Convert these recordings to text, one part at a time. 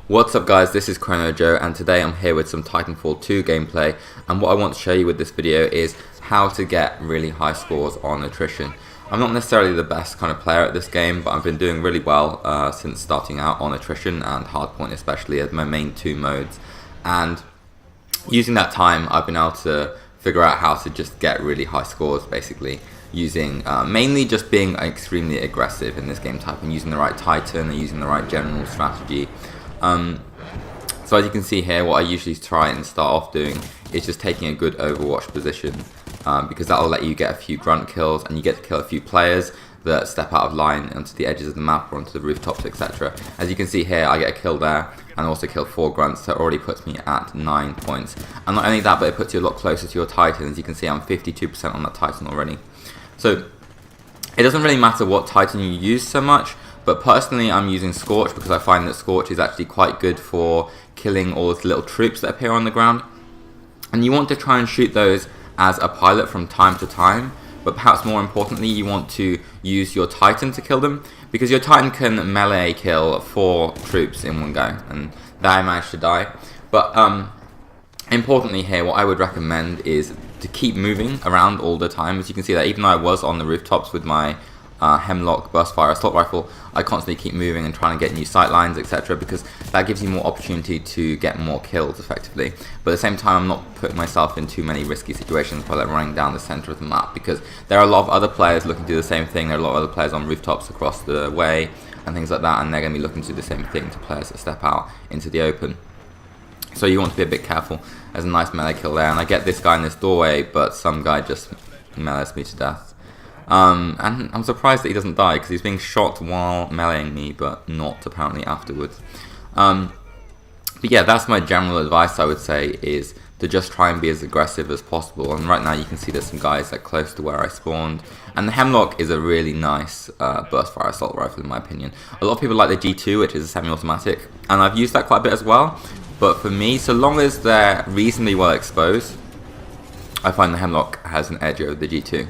What's up guys, this is Chrono Joe and today I'm here with some Titanfall 2 gameplay, and what I want to show you with this video is how to get really high scores on Attrition. I'm not necessarily the best kind of player at this game, but I've been doing really well since starting out on Attrition and Hardpoint especially as my main two modes, and using that time I've been able to figure out how to just get really high scores basically using mainly just being extremely aggressive in this game type and using the right Titan and using the right general strategy. So as you can see here, what I usually try and start off doing is just taking a good overwatch position, because that will let you get a few grunt kills and you get to kill a few players that step out of line onto the edges of the map or onto the rooftops, etc. As you can see here, I get a kill there and also kill 4 grunts, so it already puts me at 9 points. And not only that, but it puts you a lot closer to your Titan. As you can see, I'm 52% on that Titan already. So it doesn't really matter what Titan you use so much, but personally I'm using Scorch because I find that Scorch is actually quite good for killing all the little troops that appear on the ground. And you want to try and shoot those as a pilot from time to time, but perhaps more importantly you want to use your Titan to kill them, because your Titan can melee kill 4 troops in one go, and that I managed to die. But importantly here, what I would recommend is to keep moving around all the time. As you can see that even though I was on the rooftops with my Hemlock burstfire assault rifle, I constantly keep moving and trying to get new sight lines, etc., because that gives you more opportunity to get more kills effectively. But at the same time, I'm not putting myself in too many risky situations by like running down the center of the map, because there are a lot of other players looking to do the same thing. There are a lot of other players on rooftops across the way and things like that, and they're going to be looking to do the same thing to players that step out into the open. So you want to be a bit careful. There's a nice melee kill there, and I get this guy in this doorway, but some guy just melees me to death. And I'm surprised that he doesn't die, because he's being shot while meleeing me, but not apparently afterwards. But yeah, that's my general advice, I would say, is to just try and be as aggressive as possible. And right now you can see there's some guys that are close to where I spawned. And the Hemlock is a really nice burstfire assault rifle in my opinion. A lot of people like the G2, which is a semi-automatic, and I've used that quite a bit as well. But for me, so long as they're reasonably well exposed, I find the Hemlock has an edge over the G2.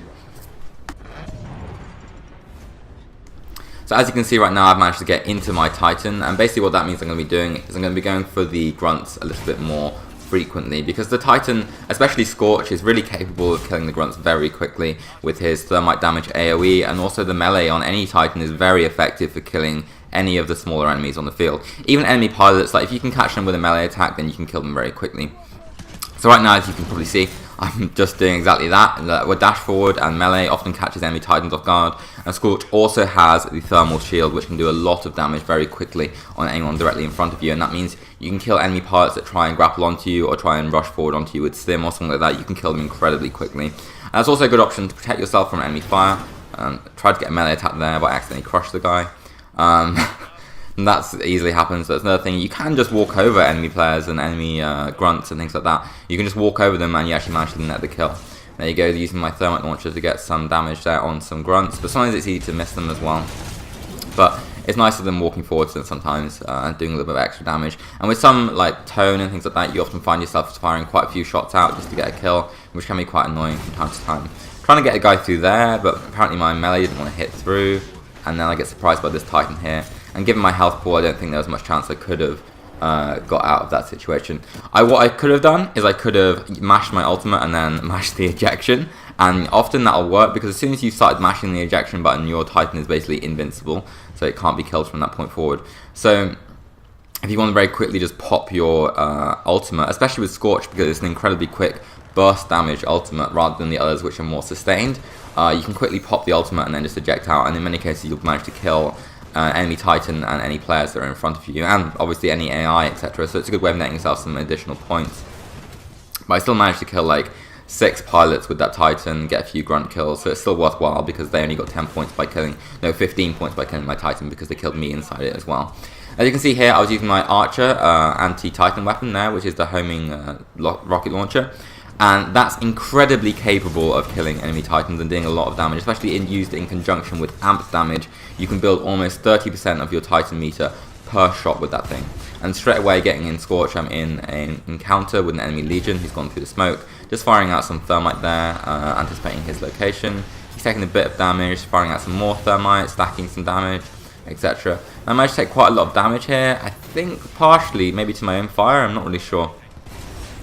So as you can see right now, I've managed to get into my Titan, and basically what that means I'm going to be doing is I'm going to be going for the grunts a little bit more frequently, because the Titan, especially Scorch, is really capable of killing the grunts very quickly with his thermite damage AoE, and also the melee on any Titan is very effective for killing any of the smaller enemies on the field. Even enemy pilots, like if you can catch them with a melee attack, then you can kill them very quickly. So right now, as you can probably see, I'm just doing exactly that. With dash forward and melee often catches enemy Titans off guard, and Scorch also has the thermal shield, which can do a lot of damage very quickly on anyone directly in front of you, and that means you can kill enemy pilots that try and grapple onto you or try and rush forward onto you with stim or something like that. You can kill them incredibly quickly. And that's also a good option to protect yourself from enemy fire. Tried to get a melee attack there, but I accidentally crushed the guy. And that easily happens. That's another thing. You can just walk over enemy players and enemy grunts and things like that. You can just walk over them and you actually manage to net the kill. There you go, using my thermite launcher to get some damage there on some grunts, but sometimes it's easy to miss them as well. But it's nicer than walking forwards than sometimes and doing a little bit of extra damage. And with some like tone and things like that, you often find yourself firing quite a few shots out just to get a kill, which can be quite annoying from time to time. Trying to get a guy through there, but apparently my melee didn't want to hit through, and then I get surprised by this Titan here. And given my health pool, I don't think there was much chance I could have got out of that situation. What I could have done is I could have mashed my ultimate and then mashed the ejection, and often that'll work, because as soon as you started mashing the ejection button, your Titan is basically invincible, so it can't be killed from that point forward. So if you want to very quickly just pop your ultimate, especially with Scorch, because it's an incredibly quick burst damage ultimate rather than the others which are more sustained, you can quickly pop the ultimate and then just eject out, and in many cases you'll manage to kill enemy Titan and any players that are in front of you, and obviously any AI, etc. So it's a good way of netting yourself some additional points. But I still managed to kill like 6 pilots with that Titan, get a few grunt kills, so it's still worthwhile because they only got 10 points by killing, no, 15 points by killing my Titan, because they killed me inside it as well. As you can see here, I was using my Archer anti-Titan weapon there, which is the homing rocket launcher. And that's incredibly capable of killing enemy Titans and doing a lot of damage, especially used in conjunction with amped damage. You can build almost 30% of your Titan meter per shot with that thing. And straight away, getting in Scorch, I'm in an encounter with an enemy Legion who's gone through the smoke, just firing out some thermite there, anticipating his location. He's taking a bit of damage, firing out some more thermite, stacking some damage. etc. I managed to take quite a lot of damage here. I think partially maybe to my own fire, I'm not really sure.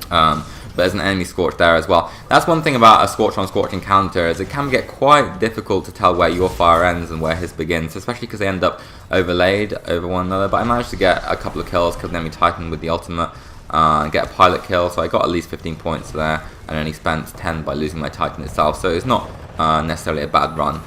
But there's an enemy Scorch there as well. That's one thing about a Scorch on Scorch encounter, is it can get quite difficult to tell where your fire ends and where his begins, especially because they end up overlaid over one another. But I managed to get a couple of kills, killed an enemy Titan with the ultimate, and get a pilot kill, so I got at least 15 points there, and only spent 10 by losing my Titan itself, so it's not necessarily a bad run.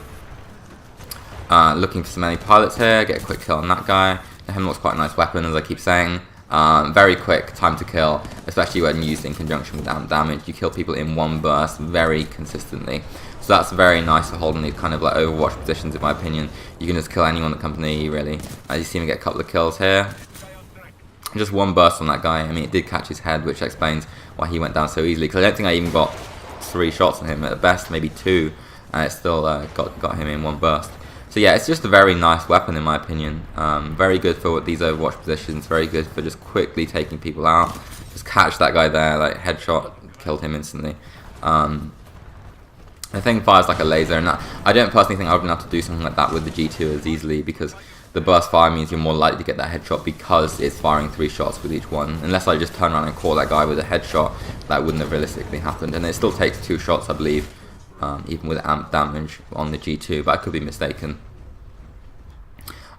Looking for some enemy pilots here, get a quick kill on that guy. The Hemlock's quite a nice weapon, as I keep saying. Very quick time to kill, especially when used in conjunction with damage. You kill people in one burst very consistently, so that's very nice for holding these kind of like Overwatch positions, in my opinion. You can just kill anyone that comes near you, really. As you see me get a couple of kills here. Just one burst on that guy. I mean, it did catch his head, which explains why he went down so easily, because I don't think I even got 3 shots on him, at best maybe 2, and it still got him in one burst. So yeah, it's just a very nice weapon, in my opinion. Very good for these Overwatch positions, very good for just quickly taking people out. Just catch that guy there, like headshot, killed him instantly. The thing fires like a laser, and I don't personally think I would be able to do something like that with the G2 as easily, because the burst fire means you're more likely to get that headshot because it's firing 3 shots with each one. Unless I just turn around and caught that guy with a headshot, that wouldn't have realistically happened. And it still takes 2 shots, I believe, even with amp damage on the G2, but I could be mistaken.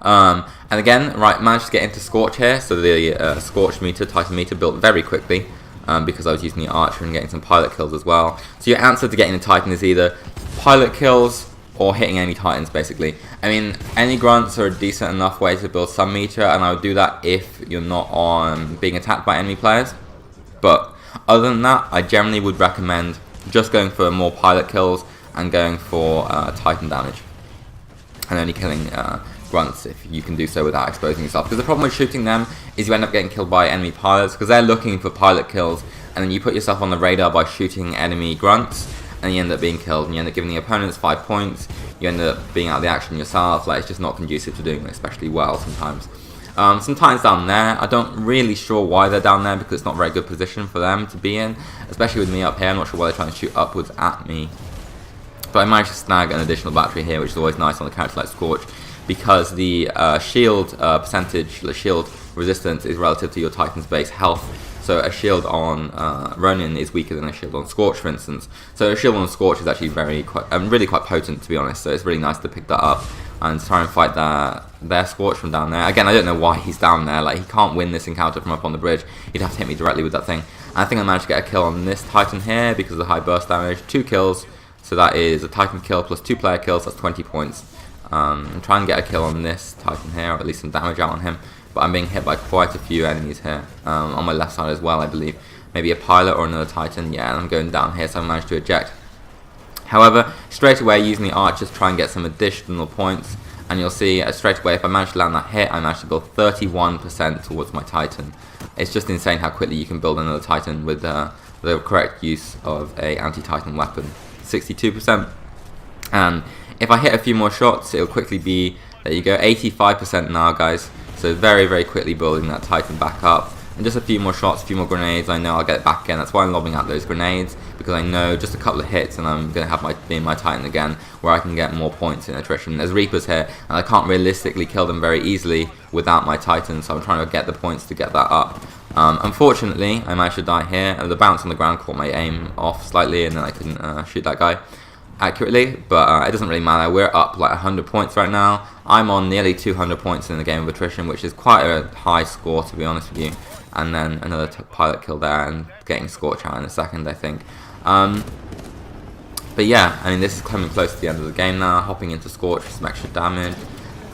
And again, right, managed to get into Scorch here, so the Scorch meter, Titan meter, built very quickly, because I was using the Archer and getting some pilot kills as well. So your answer to getting a Titan is either pilot kills or hitting enemy Titans, basically. I mean, enemy grunts are a decent enough way to build some meter, and I would do that if you're not on being attacked by enemy players. But other than that, I generally would recommend just going for more pilot kills and going for Titan damage, and only killing grunts if you can do so without exposing yourself. Because the problem with shooting them is you end up getting killed by enemy pilots, because they're looking for pilot kills, and then you put yourself on the radar by shooting enemy grunts, and you end up being killed, and you end up giving the opponents 5 points. You end up being out of the action yourself. Like, it's just not conducive to doing it especially well sometimes. Some Titans down there, I don't really sure why they're down there, because it's not a very good position for them to be in, especially with me up here. I'm not sure why they're trying to shoot upwards at me. But I managed to snag an additional battery here, which is always nice on a character like Scorch, because the shield percentage, the shield resistance is relative to your Titan's base health. So a shield on Ronin is weaker than a shield on Scorch, for instance. So a shield on Scorch is actually really quite potent, to be honest. So it's really nice to pick that up and try and fight their Scorch from down there. Again, I don't know why he's down there. Like, he can't win this encounter from up on the bridge. He'd have to hit me directly with that thing. And I think I managed to get a kill on this Titan here because of the high burst damage. 2 kills. So that is a Titan kill plus 2 player kills. That's 20 points. And try and get a kill on this Titan here, or at least some damage out on him. But I'm being hit by quite a few enemies here, on my left side as well, I believe. Maybe a pilot or another Titan. Yeah, and I'm going down here, so I managed to eject. However, straight away using the Archers, try and get some additional points, and you'll see straight away if I manage to land that hit, I managed to build 31% towards my Titan. It's just insane how quickly you can build another Titan with the correct use of a anti-Titan weapon. 62%. And if I hit a few more shots, it'll quickly be, there you go, 85% now, guys. So very, very quickly building that Titan back up. And just a few more shots, a few more grenades, I know I'll get it back again. That's why I'm lobbing out those grenades, because I know just a couple of hits and I'm going to have my Titan again, where I can get more points in attrition. There's Reapers here, and I can't realistically kill them very easily without my Titan, so I'm trying to get the points to get that up. Unfortunately, I managed to die here. The bounce on the ground caught my aim off slightly, and then I couldn't shoot that guy accurately, but it doesn't really matter. We're up like 100 points right now. I'm on nearly 200 points in the game of attrition, which is quite a high score, to be honest with you. And then another pilot kill there, and getting Scorch out in a second, I think. But yeah, I mean, this is coming close to the end of the game now. Hopping into Scorch for some extra damage.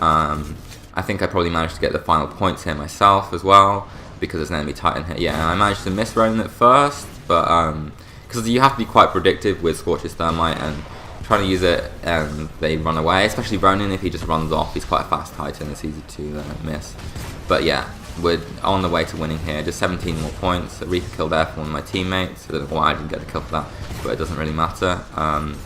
I think I probably managed to get the final points here myself as well, because there's an enemy Titan here. Yeah, and I managed to miss Ronin at first, but because you have to be quite predictive with Scorch's Thermite, and trying to use it and they run away, especially Ronin. If he just runs off, he's quite a fast Titan, it's easy to miss. But yeah, we're on the way to winning here. Just 17 more points. A Reaper kill there for one of my teammates. I don't know why I didn't get the kill for that, but it doesn't really matter. And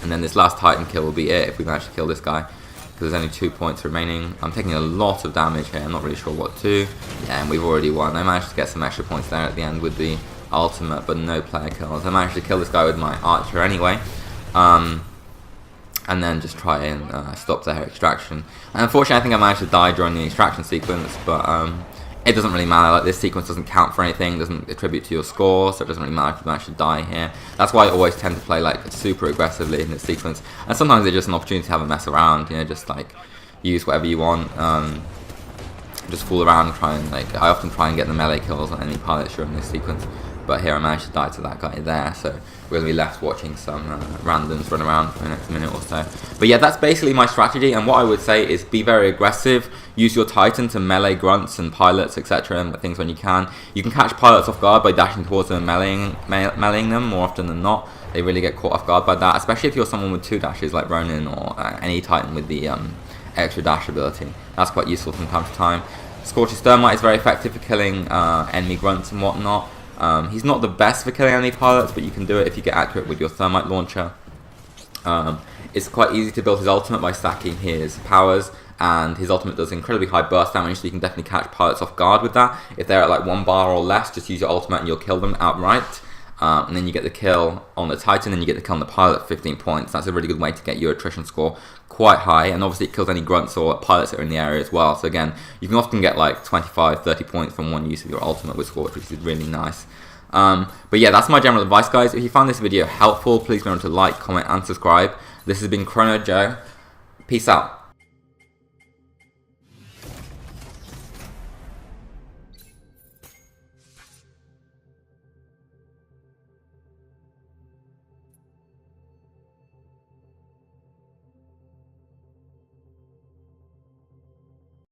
then this last Titan kill will be it if we manage to kill this guy, because there's only 2 points remaining. I'm taking a lot of damage here, I'm not really sure what to. Yeah, and we've already won. I managed to get some extra points there at the end with the ultimate, but no player kills. I managed to kill this guy with my Archer anyway. and then just try and stop their extraction. And unfortunately, I think I managed to die during the extraction sequence, but it doesn't really matter. Like, this sequence doesn't count for anything, doesn't attribute to your score, so it doesn't really matter if you manage to die here. That's why I always tend to play like super aggressively in this sequence, and sometimes it's just an opportunity to have a mess around, you know, just like use whatever you want, just fool around and try and, like, I often try and get the melee kills on enemy pilots during this sequence, but here I managed to die to that guy there, so we're going to be left watching some randoms run around for the next minute or so. But yeah, that's basically my strategy, and what I would say is be very aggressive, use your Titan to melee grunts and pilots, etc., and things when you can. You can catch pilots off guard by dashing towards them and meleeing them more often than not. They really get caught off guard by that, especially if you're someone with 2 dashes like Ronin or any Titan with the extra dash ability. That's quite useful from time to time. Scorch's Thermite is very effective for killing enemy grunts and whatnot. He's not the best for killing enemy pilots, but you can do it if you get accurate with your Thermite launcher. It's quite easy to build his ultimate by stacking his powers, and his ultimate does incredibly high burst damage, so you can definitely catch pilots off guard with that. If they're at like 1 bar or less, just use your ultimate and you'll kill them outright. And then you get the kill on the Titan, and you get the kill on the pilot at 15 points. That's a really good way to get your attrition score quite high, and obviously it kills any grunts or pilots that are in the area as well. So again, you can often get like 25, 30 points from one use of your ultimate with Scorch, which is really nice. But yeah, that's my general advice, guys. If you found this video helpful, please remember to like, comment, and subscribe. This has been Chrono Joe. Peace out.